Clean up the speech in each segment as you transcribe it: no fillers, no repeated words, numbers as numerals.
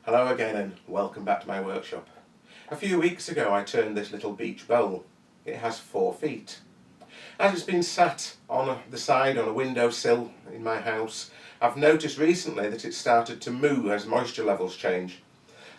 Hello again and welcome back to my workshop. A few weeks ago I turned this little beach bowl. It has 4 feet. As it's been sat on the side on a windowsill in my house, I've noticed recently that it's started to move as moisture levels change,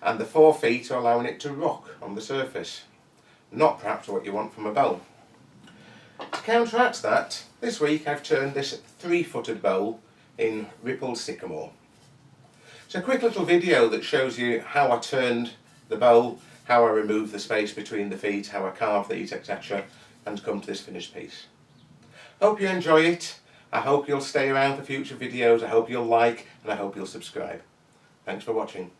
and the 4 feet are allowing it to rock on the surface. Not perhaps what you want from a bowl. To counteract that, this week I've turned this 3-footed bowl in rippled sycamore. It's a quick little video that shows you how I turned the bowl, how I removed the space between the feet, how I carved these, etc., and come to this finished piece. Hope you enjoy it. I hope you'll stay around for future videos. I hope you'll like and I hope you'll subscribe. Thanks for watching.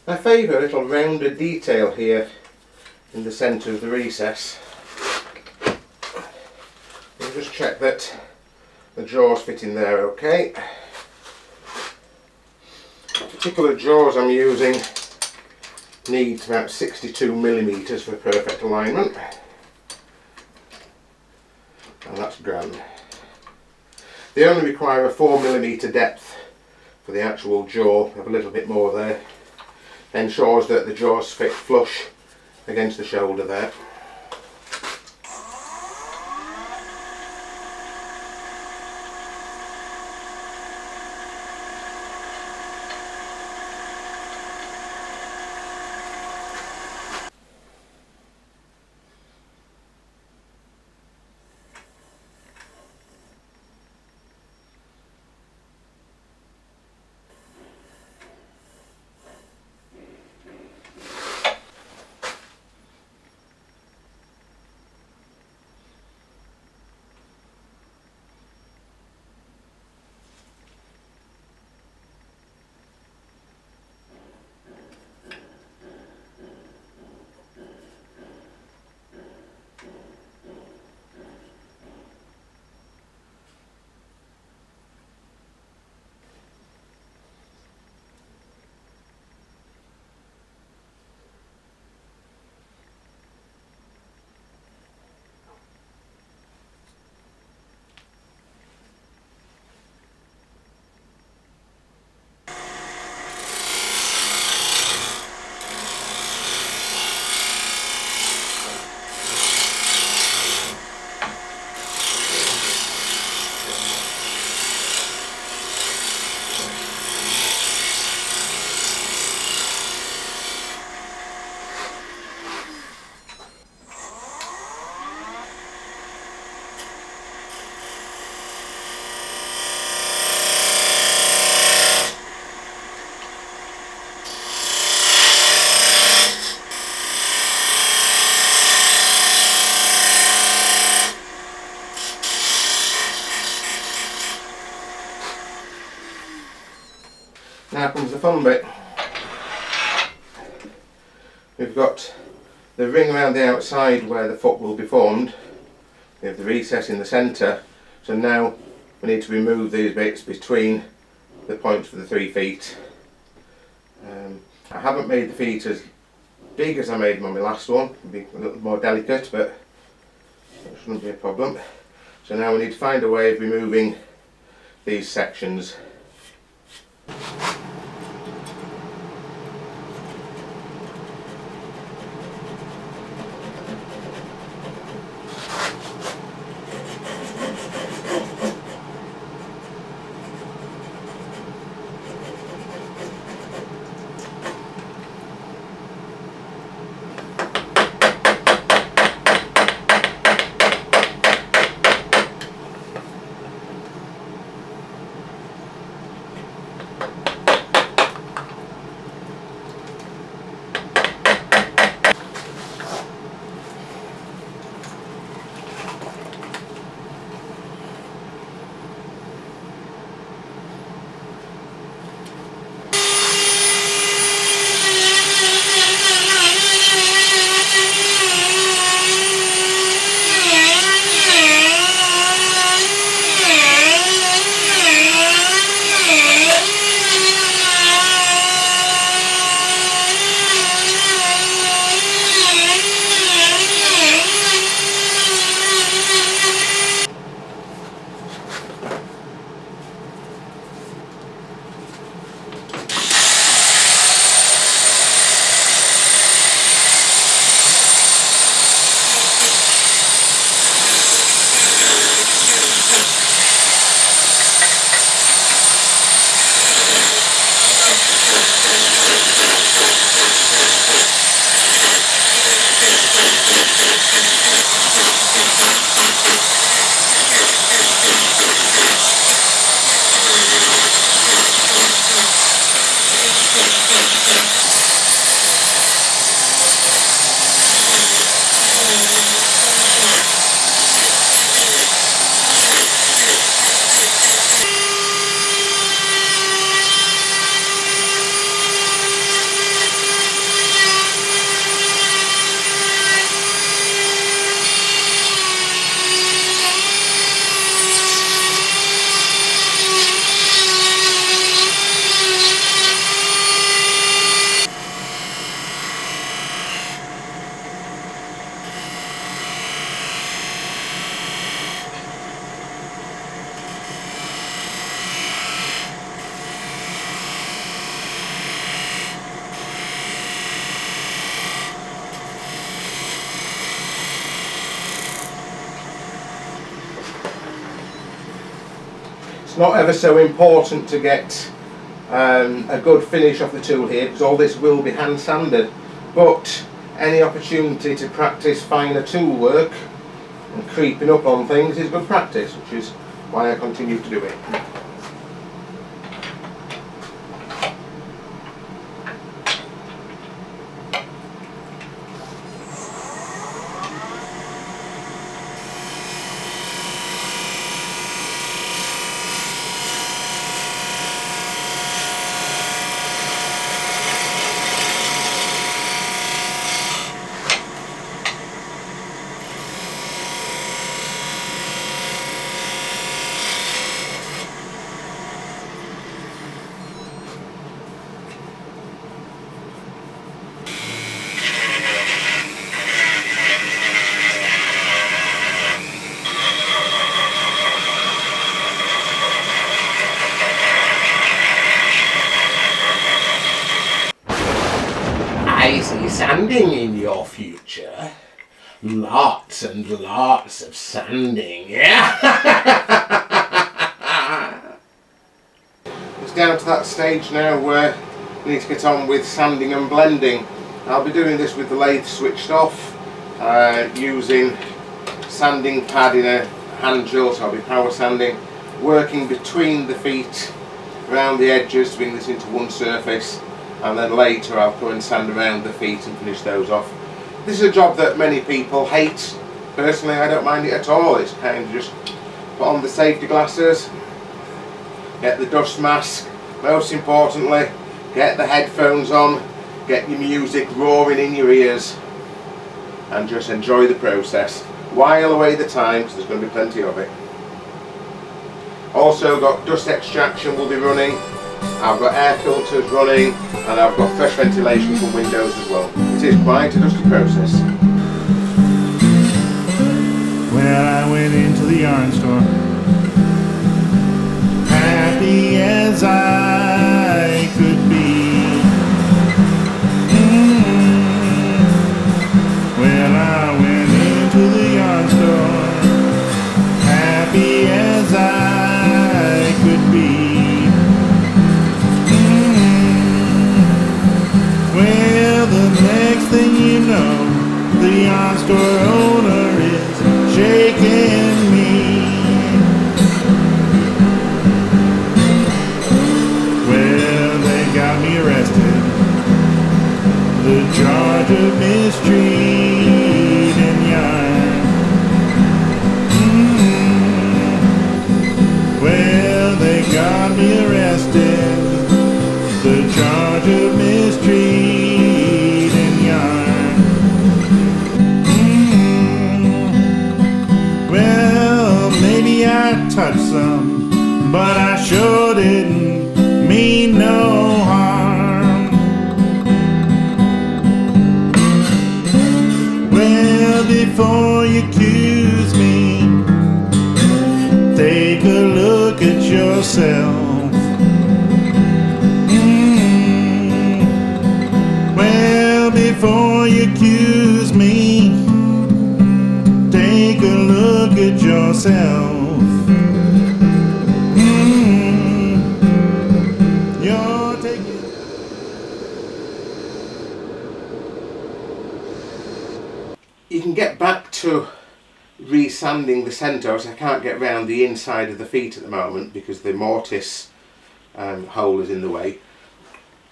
My favourite little rounded detail here in the centre of the recess. We'll just check that the jaws fit in there okay. The particular jaws I'm using need about 62mm for perfect alignment, and that's grand. They only require a 4mm depth for the actual jaw. Have a little bit more there. Ensures that the jaws fit flush against the shoulder there. Now comes the fun bit. We've got the ring around the outside where the foot will be formed. We have the recess in the centre. So now we need to remove these bits between the point for the 3 feet. I haven't made the feet as big as I made them on my last one. It'll be a little more delicate, but that shouldn't be a problem. So now we need to find a way of removing these sections. It's not ever so important to get a good finish off the tool here, because all this will be hand sanded, but any opportunity to practice finer tool work and creeping up on things is good practice, which is why I continue to do it. I see sanding in your future. Lots and lots of sanding, yeah? It's down to that stage now where we need to get on with sanding and blending. I'll be doing this with the lathe switched off, using sanding pad in a hand drill, so I'll be power sanding, working between the feet around the edges to bring this into one surface, and then later I'll go and sand around the feet and finish those off. This is a job that many people hate. Personally, I don't mind it at all. It's kind of just put on the safety glasses, get the dust mask, most importantly get the headphones on, get your music roaring in your ears, and just enjoy the process. While away the time, because there's going to be plenty of it. Also got dust extraction will be running, I've got air filters running, and I've got fresh ventilation from windows as well. It is quite a dusty process. Well, I went into the yarn store, happy as I could be. Well, I went into the yarn store, happy as I could be. Well, the next thing you know, the yarn store owner is shaking me. Well, they got me arrested, the charge of mistreating yarn. Well, they got me arrested, the charge of mistreating yarn. Well, maybe I touched some, but I sure didn't mean no harm. Well, before you accuse me, take a look at yourself. Well, before you accuse me, take a look at yourself. You're taking. You can get back to resanding the centre, as I can't get round the inside of the feet at the moment because the mortise hole is in the way.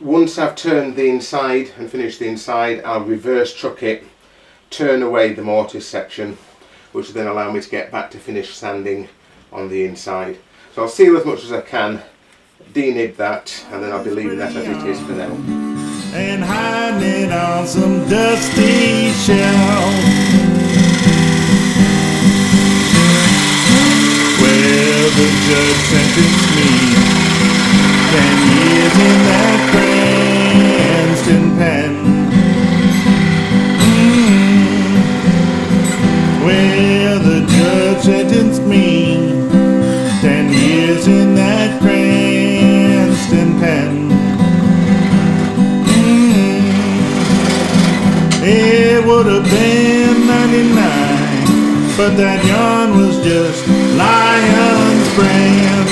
Once I've turned the inside and finished the inside, I'll reverse truck it, turn away the mortise section, which will then allow me to get back to finish sanding on the inside. So I'll seal as much as I can, denib that, and then I'll be leaving that as it is for now. And hiding it on some dusty shelf. Well, the judge sentenced me 10 years in that Cranston pen. Well, the judge sentenced me 10 years in that Cranston pen. It would have been 99, but that yarn was just lion's brand.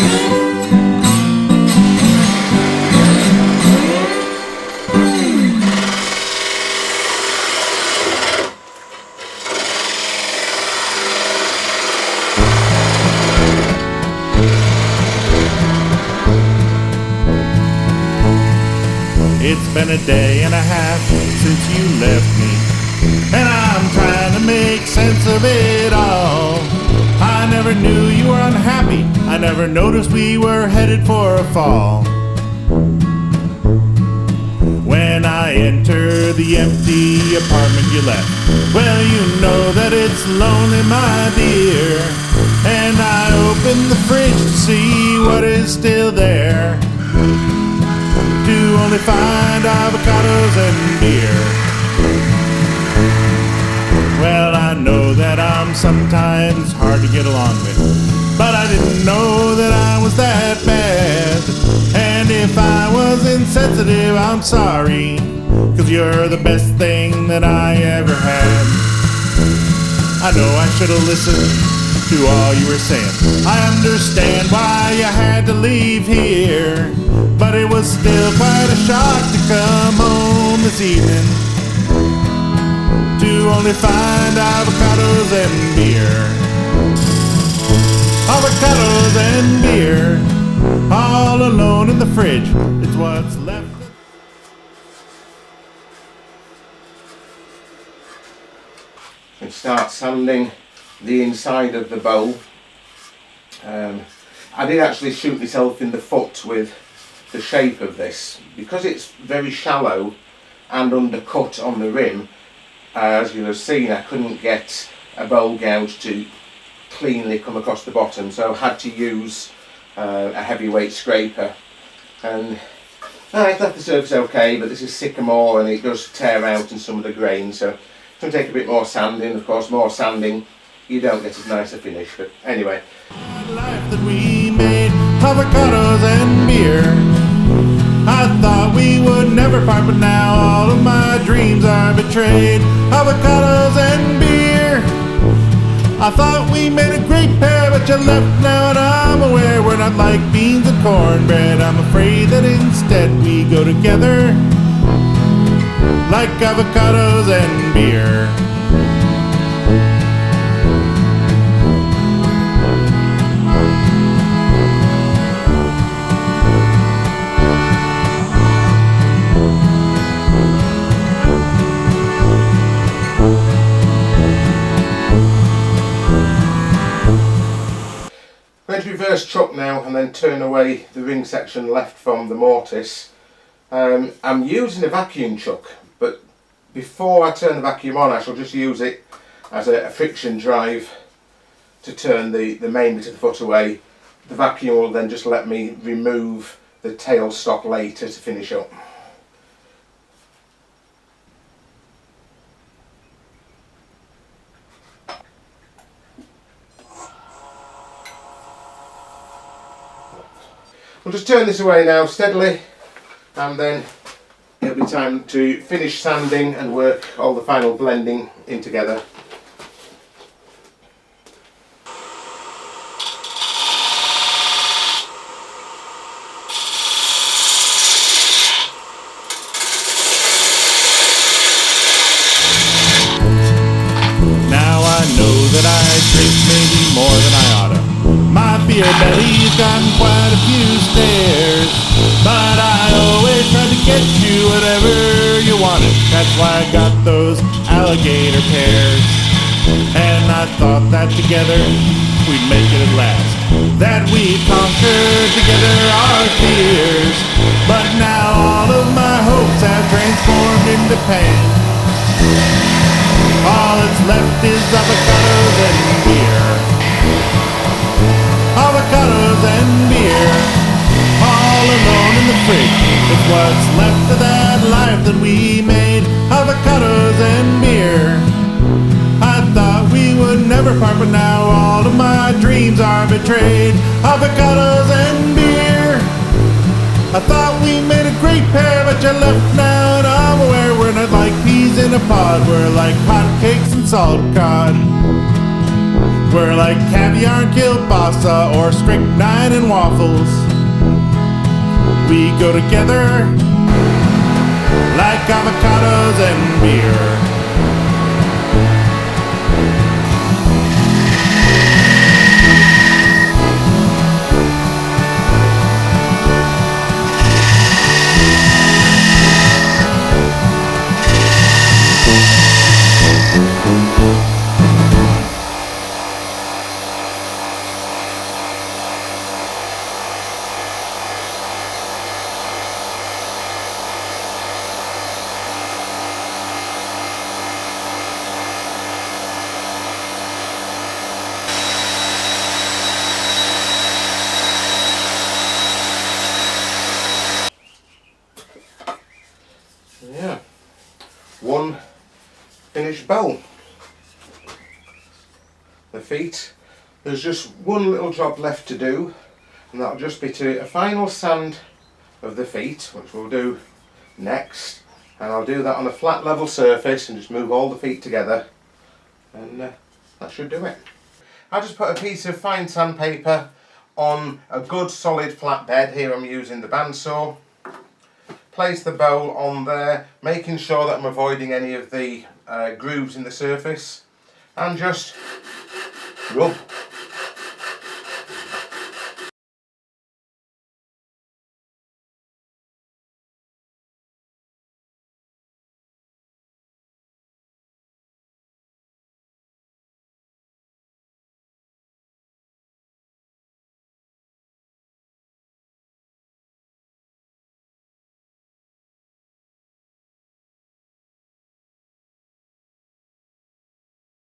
It's been a day and a half since you left me, and I'm trying to make sense of it all. I never knew you were unhappy, I never noticed we were headed for a fall. When I enter the empty apartment you left, well, you know that it's lonely, my dear. And I open the fridge to see what is still there, to only find avocados and beer. Well, I know that I'm sometimes hard to get along with, but I didn't know that I was that bad. And if I was insensitive, I'm sorry, 'cause you're the best thing that I ever had. I know I should have listened to all you were saying. I understand why you had to leave here, but it was still quite a shock to come home this evening to only find avocados and beer. Avocados and beer, all alone in the fridge. It's what's left. And start sanding the inside of the bowl. I did actually shoot myself in the foot with the shape of this, because it's very shallow and undercut on the rim. As you'll have seen, I couldn't get a bowl gouge to cleanly come across the bottom, so I had to use a heavyweight scraper, and I've left the surface okay, but this is sycamore and it does tear out in some of the grain, so it's going to take a bit more sanding. Of course, more sanding, you don't get as nice a finish, but anyway. Life that we made, avocados and beer. I thought we would never part, but now all of my dreams are betrayed. Avocados and beer. I thought we made a great pair, but you left now and I'm aware we're not like beans and cornbread. I'm afraid that instead we go together like avocados and beer. I'm going to reverse truck now and then turn away the ring section left from the mortise. I'm using a vacuum chuck, but before I turn the vacuum on I shall just use it as a friction drive to turn the main bit of the foot away. The vacuum will then just let me remove the tailstock later to finish up. We'll just turn this away now steadily, and then it'll be time to finish sanding and work all the final blending in together. Now I know that I drink maybe more than I oughta. My beer belly's gotten quite a few stairs, but I always try to get you whatever you wanted. That's why I got those alligator pears. And I thought that together we'd make it at last, that we'd conquer together our fears. But now all of my hopes have transformed into pain. All that's left is avocados and beer. Avocados and beer, all alone in the fridge. It's what's left of that life that we made. Avocados and beer. I thought we would never part, but now all of my dreams are betrayed. Avocados and beer. I thought we made a great pair, but you left now and I'm aware we're not like peas in a pod. We're like hotcakes and salt cod. We're like caviar and kielbasa or strychnine and waffles. We go together like avocados and beer. Yeah, one finished bowl. The feet, there's just one little job left to do, and that'll just be a final sand of the feet, which we'll do next, and I'll do that on a flat level surface and just move all the feet together, and that should do it. I just put a piece of fine sandpaper on a good solid flat bed. Here I'm using the bandsaw. Place the bowl on there, making sure that I'm avoiding any of the grooves in the surface, and just rub